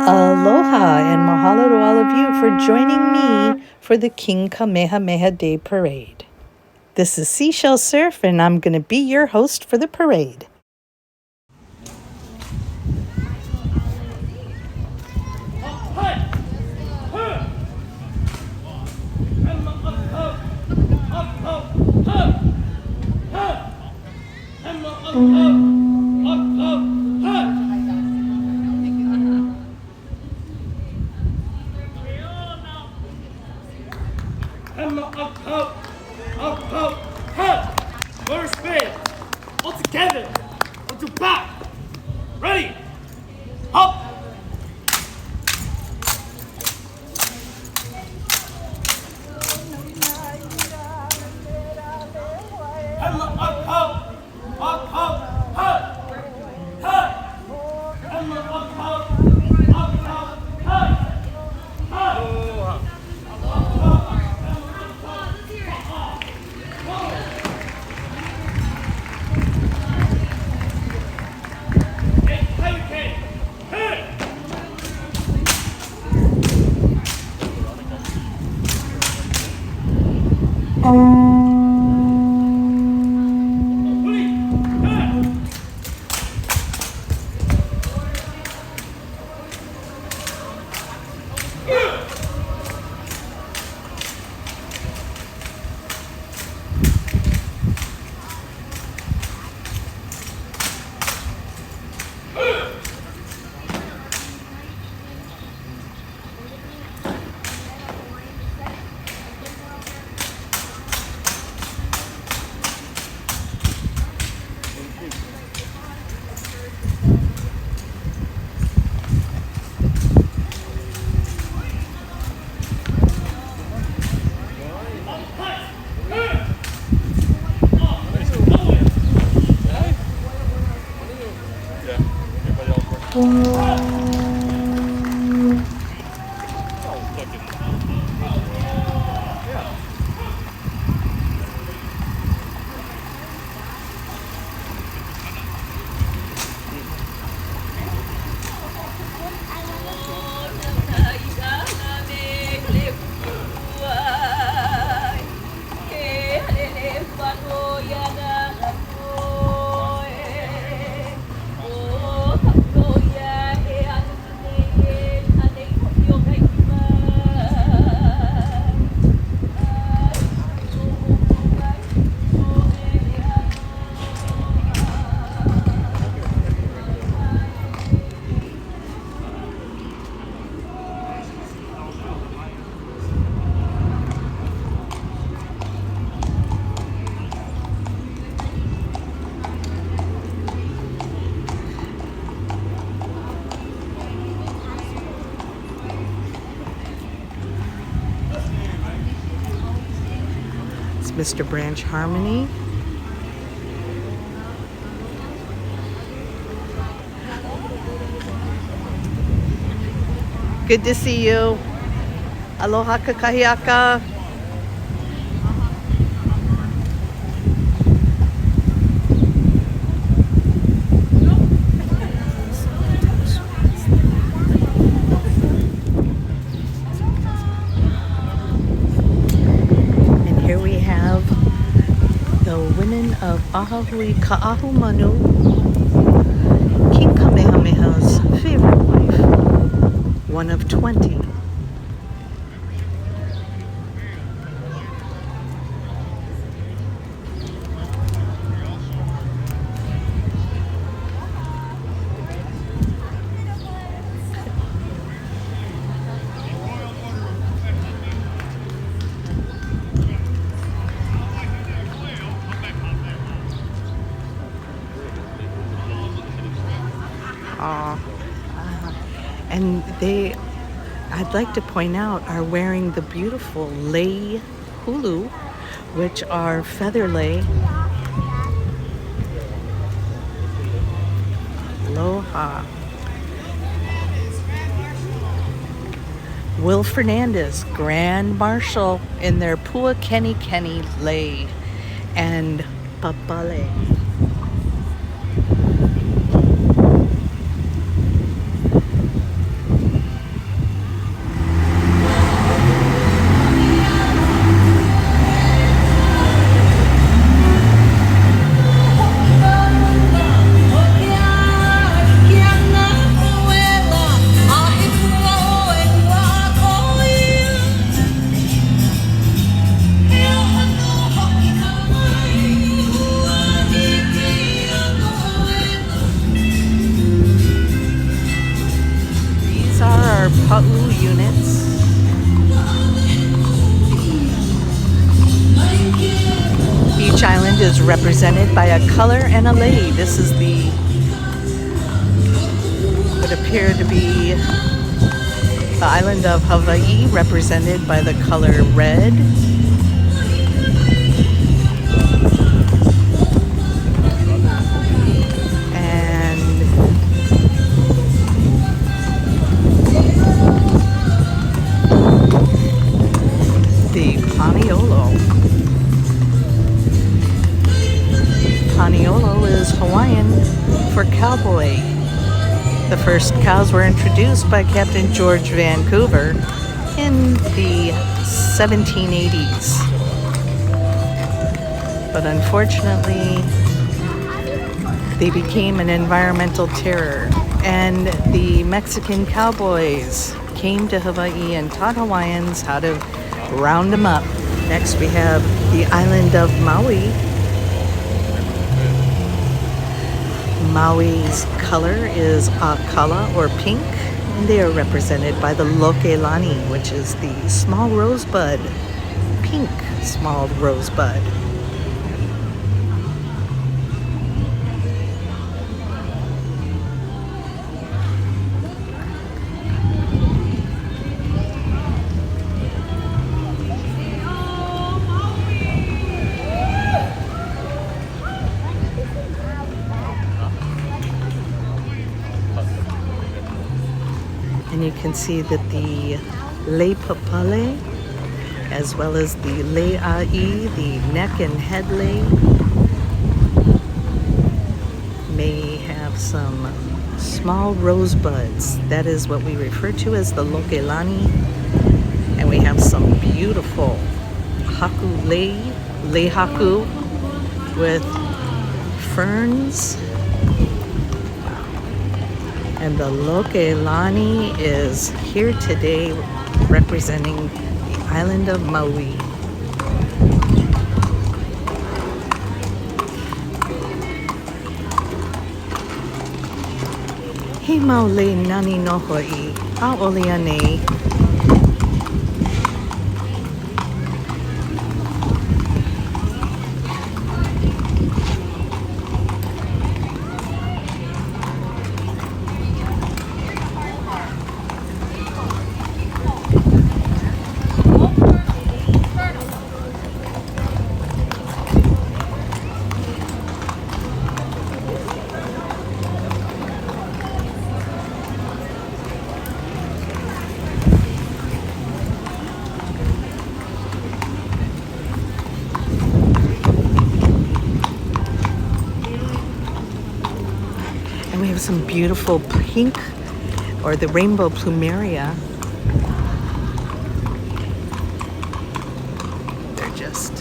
Aloha and mahalo to all of you for joining me for the King Kamehameha Day Parade. This is Seashell Surf, and I'm going to be your host for the parade. First spin. All together. 1, 2, back. Ready. Up. It's Mr. Branch Harmony. Good to see you. Aloha kakahiaka. And here we have the women of Ahahui Ka'ahumanu, King Kamehameha's favorite wife, one of 20. And I'd like to point out, are wearing the beautiful lei hulu, which are feather lei. Aloha. Will Fernandez, Grand Marshal, in their Puakeni lei, and Papale. Pa'u units. Each island is represented by a color and a lei. This is the would appear to be the island of Hawaii, represented by the color red. And the Paniolo. Paniolo is Hawaiian for cowboy. The first cows were introduced by Captain George Vancouver in the 1780s. But unfortunately, they became an environmental terror, and the Mexican cowboys came to Hawaii and taught Hawaiians how to round them up. Next we have the island of Maui. Maui's color is akala or pink, and they are represented by the lokelani, which is the small rosebud, pink small rosebud. And you can see that the leipapale, as well as the le'ai, the neck and head lei, may have some small rosebuds. That is what we refer to as the lokelani. And we have some beautiful haku lei haku with ferns. And the lokelani is here today representing the island of Maui. He maule nani nohoi, a oleane. And we have some beautiful pink, or the rainbow plumeria. They're just,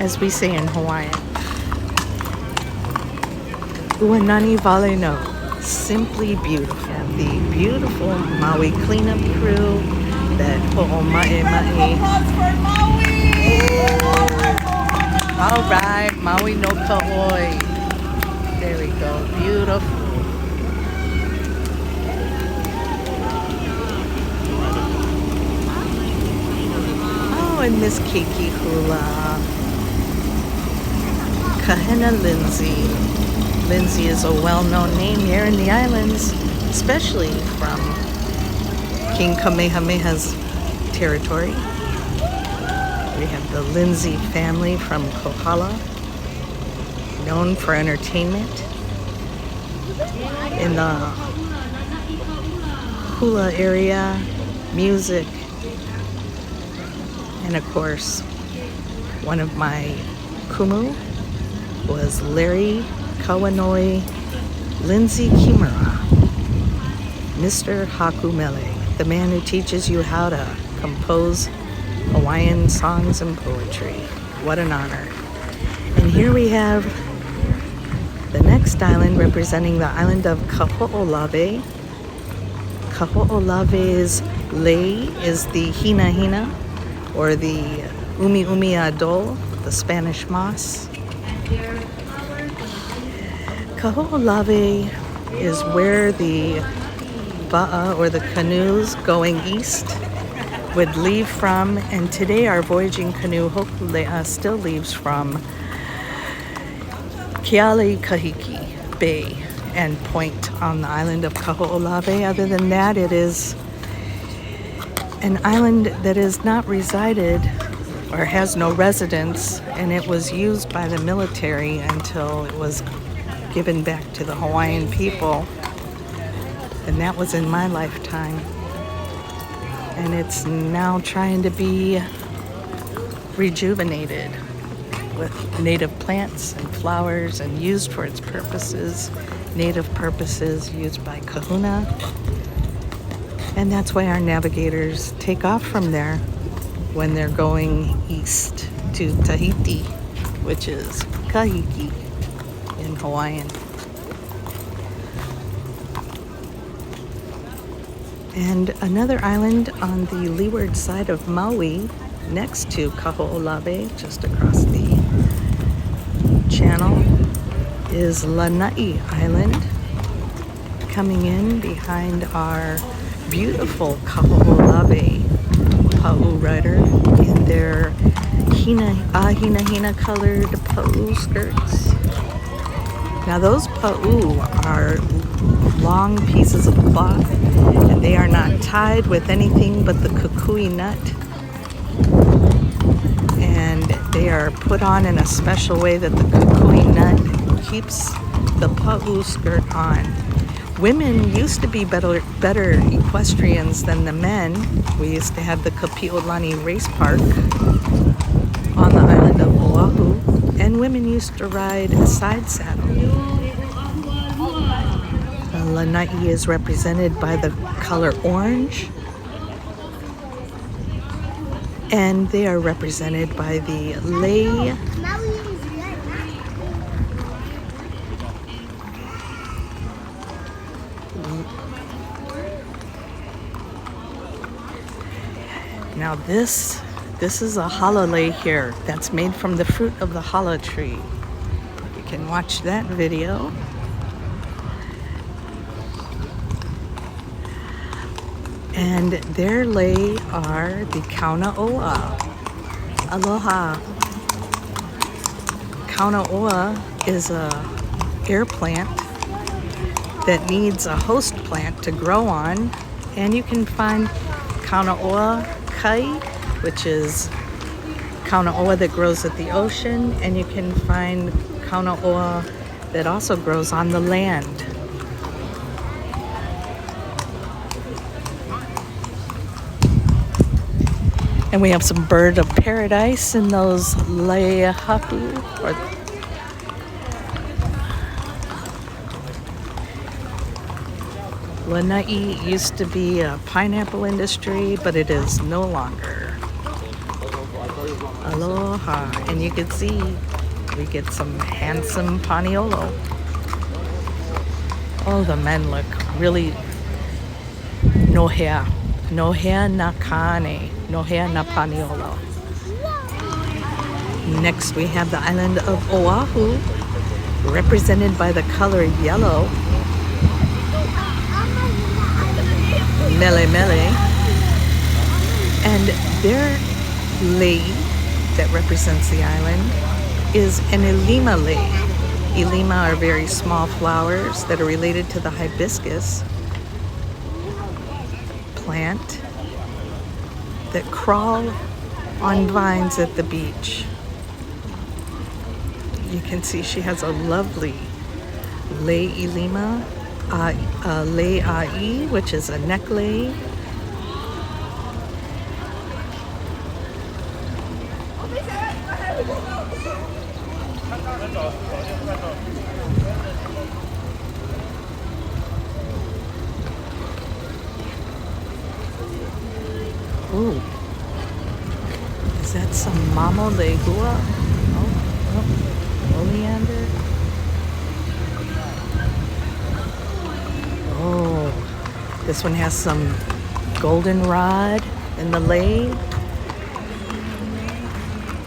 as we say in Hawaiian, uanani vale no, simply beautiful. And the beautiful Maui cleanup crew that ho'oma'e. All right, Maui no ka'oi. There we go, beautiful. Oh, and Miss Keiki Hula. Kahena Lindsay. Lindsay is a well-known name here in the islands, especially from King Kamehameha's territory. We have the Lindsay family from Kohala, known for entertainment. In the hula area, music, and of course, one of my kumu was Larry Kawanoi Lindsay Kimura, Mr. Hakumele, the man who teaches you how to compose Hawaiian songs and poetry. What an honor. And here we have the next island representing the island of Kaho'olawe. Kaho'olawe's lei is the hina hina, or the umi umi adol, the Spanish moss. Kaho'olawe is where the ba'a, or the canoes going east, would leave from, and today our voyaging canoe Hokulea still leaves from Kealikahiki Bay and point on the island of Kaho'olawe. Other than that, it is an island that is not resided or has no residents, and it was used by the military until it was given back to the Hawaiian people, and that was in my lifetime. And it's now trying to be rejuvenated with native plants and flowers and used for its purposes, native purposes used by Kahuna. And that's why our navigators take off from there when they're going east to Tahiti, which is Kahiki in Hawaiian. And another island on the leeward side of Maui, next to Kaho'olawe, just across the channel, is Lanai Island, coming in behind our beautiful Kaho'olawe Pa'u rider in their hina colored Pa'u skirts. Now those Pa'u are long pieces of cloth, and they are not tied with anything but the kukui nut, and they are put on in a special way that the kukui nut keeps the Pa'u skirt on. Women used to be better equestrians than the men. We used to have the Kapi'olani Race Park on the island of Oahu, and women used to ride a side saddle. Lanai is represented by the color orange, and they are represented by the lei. Now this is a hala lei here that's made from the fruit of the hala tree. You can watch that video. And their lei are the Kaunaoa. Aloha. Kaunaoa is a air plant that needs a host plant to grow on, and you can find Kaunaoa kai, which is Kaunaoa that grows at the ocean, and you can find Kaunaoa that also grows on the land. And we have some bird of paradise in those leihapu, or Lanai used to be a pineapple industry, but it is no longer. Aloha. And you can see we get some handsome paniolo. Oh, the men look really nohea. Nohea na kane. Nohea na paniolo. Next we have the island of Oahu, represented by the color yellow. Mele mele. And their lei that represents the island is an ilima lei. Ilima are very small flowers that are related to the hibiscus plant that crawl on vines at the beach. You can see she has a lovely lei ilima, lei ai, which is a neck lei. Ooh, is that some mamo legua? Oh, oleander. Oh, this one has some goldenrod in the lei.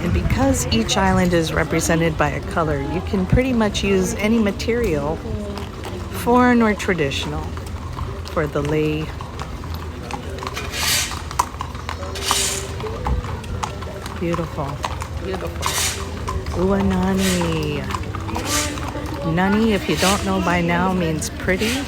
And because each island is represented by a color, you can pretty much use any material, foreign or traditional. for the lei. Beautiful, beautiful. Uanani. Nani, if you don't know by now, means pretty.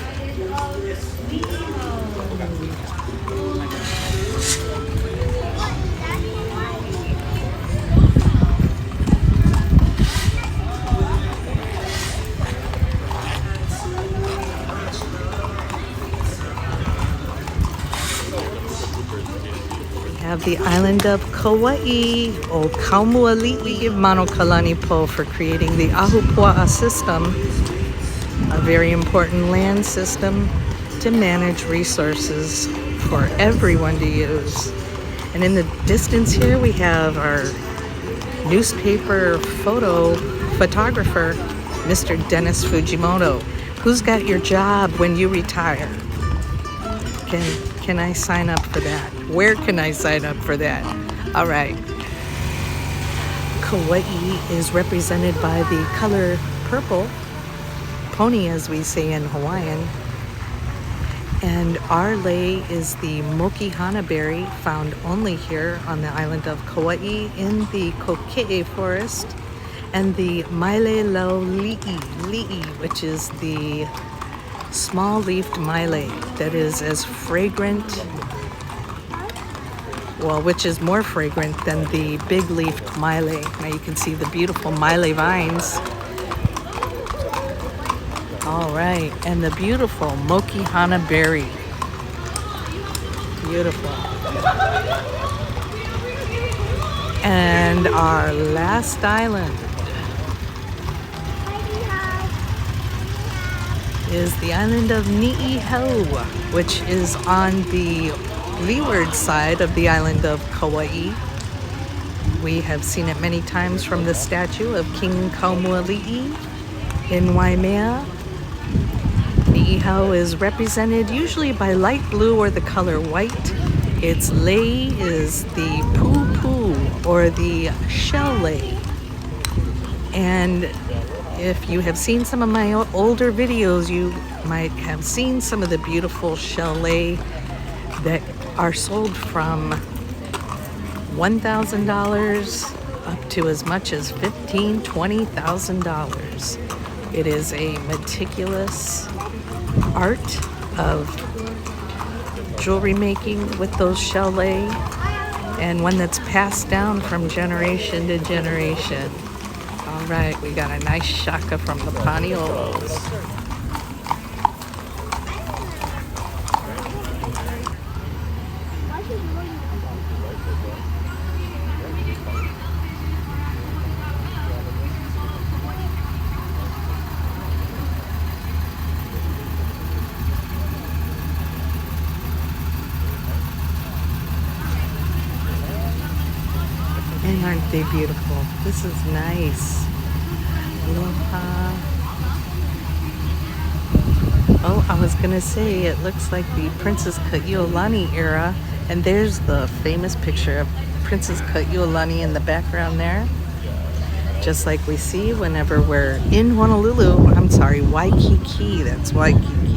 Have the island of Kauai, o Kaumuali'i Manokalani Po, for creating the Ahupua'a system, a very important land system to manage resources for everyone to use. And in the distance here, we have our newspaper photographer, Mr. Dennis Fujimoto. Who's got your job when you retire? Can I sign up for that? Where can I sign up for that? All right. Kauai is represented by the color purple, poni as we say in Hawaiian. And our lei is the mokihana berry, found only here on the island of Kauai in the Koke'e forest, and the maile li'i, which is the small-leafed maile that is as fragrant, well, which is more fragrant than the big-leafed maile. Now you can see the beautiful maile vines. All right, and the beautiful mokihana berry. Beautiful. And our last island is the island of Ni'ihau, which is on the leeward side of the island of Kauai. We have seen it many times from the statue of King Kaumuali'i in Waimea. Ni'ihau is represented usually by light blue or the color white. Its lei is the pupu, or the shell lei. And if you have seen some of my older videos, you might have seen some of the beautiful shell lei that are sold from $1,000 up to as much as $15,000, $20,000. It is a meticulous art of jewelry making with those shell lei, and one that's passed down from generation to generation. All right, we got a nice shaka from the Paniolos. And aren't they beautiful? This is nice. Aloha. Oh, I was gonna say, it looks like the Princess Kaiulani era, and there's the famous picture of Princess Kaiulani in the background there. Just like we see whenever we're in Honolulu, I'm sorry, Waikiki, that's Waikiki.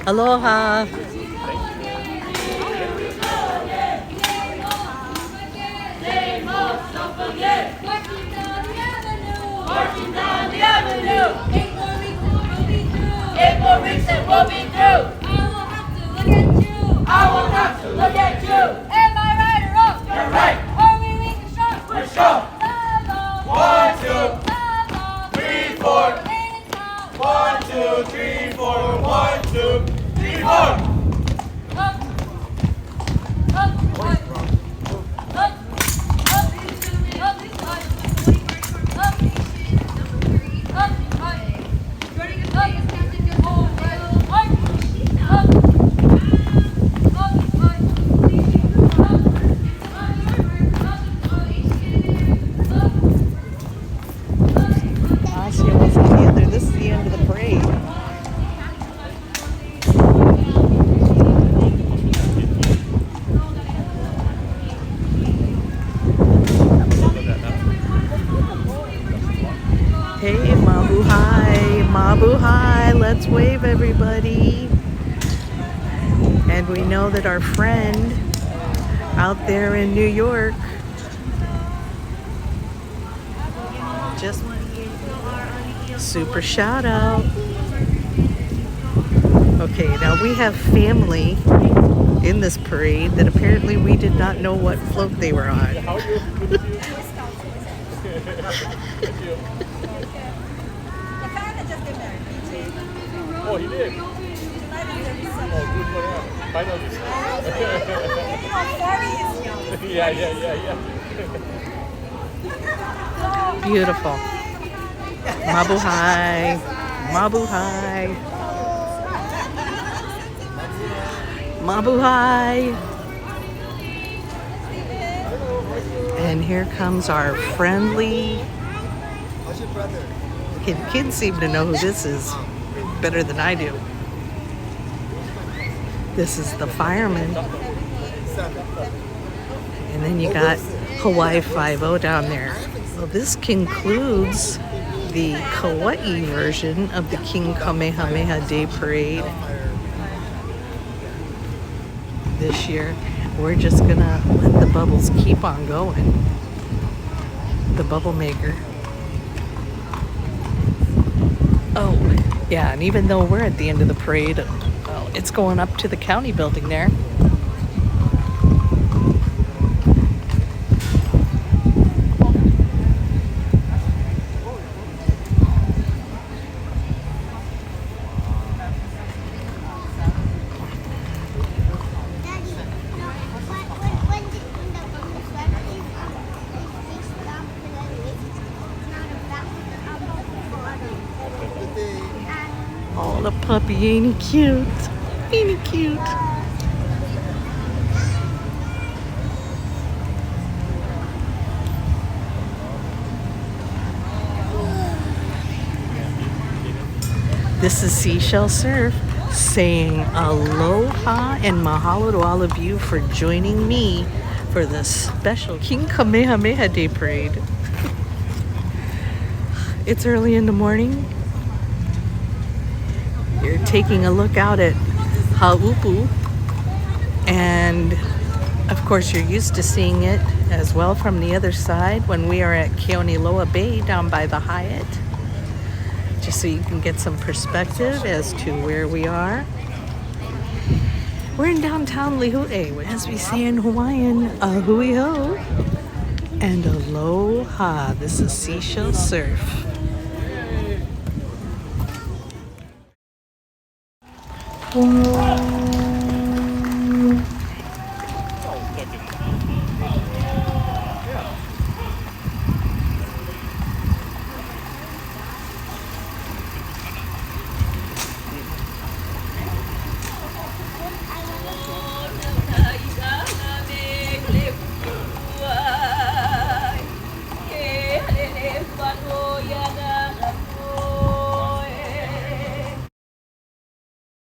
Aloha. We'll be through. I will have to look at you. 2, 3, 4. Asya was on the other. This is the end of the parade. Hey, mabuhay, mabuhay. Let's wave, everybody. And we know that our friend out there in New York just super shout out. Okay, now we have family in this parade that apparently we did not know what float they were on. How are you? Good to see you. Thank you. Oh, he did? Oh, good for him. Finally. Yeah. Beautiful. Mabuhay. Mabuhay. Mabuhay. And here comes our friendly. Kids seem to know who this is better than I do. This is the fireman. And then you got Hawaii Five-0 down there. Well, this concludes the Kauai version of the King Kamehameha Day Parade this year. We're just gonna let the bubbles keep on going. The bubble maker. Oh, yeah, and even though we're at the end of the parade, well, it's going up to the county building there. Oh, the puppy, ain't he cute? Ain't he cute? This is Seashell Surf saying aloha and mahalo to all of you for joining me for the special King Kamehameha Day Parade. It's early in the morning. You're taking a look out at Haupu, and of course you're used to seeing it as well from the other side when we are at Keoniloa Bay down by the Hyatt, just so you can get some perspective as to where we are. We're in downtown Lihue, as we say in Hawaiian, ahui ho and aloha. This is Seashell Surf. Whoa.